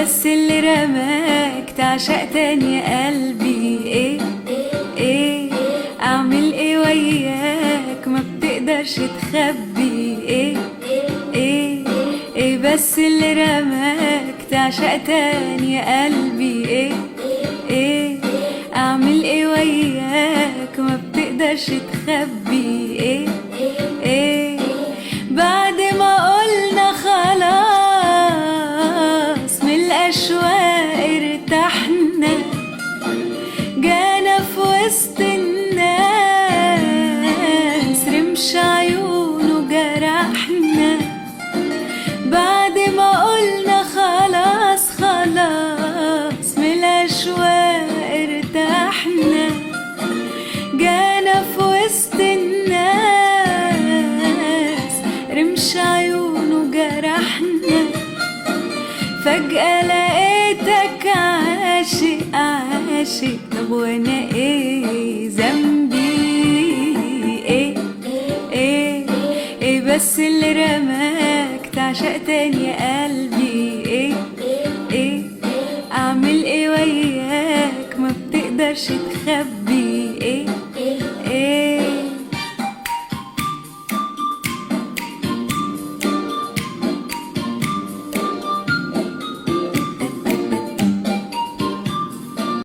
بس اللي رماك تعشق تاني يا قلبي. ايه ايه اعمل ايه وياك ما بتقدرش تخبي. ايه ايه ايه بس اللي رماك تعشق تاني يا قلبي. ايه ايه اعمل ايه وياك ما بتقدرش تخبي. ايه ايه بعد ما قلنا خلاص من الاشواق ارتحنا، جانا في وسط الناس رمش عيونه جرحنا. بعد ما قلنا خلاص خلاص من الاشواق ارتحنا، جانا في وسط الناس رمش عيونه جرحنا. فجأة لقيتك عاشق عاشق، طب وانا ايه ذنبي؟ ايه ايه ايه بس اللي رماك تعشق تاني يا قلبي. ايه ايه اعمل ايه وياك ما بتقدرش تخبي. ايه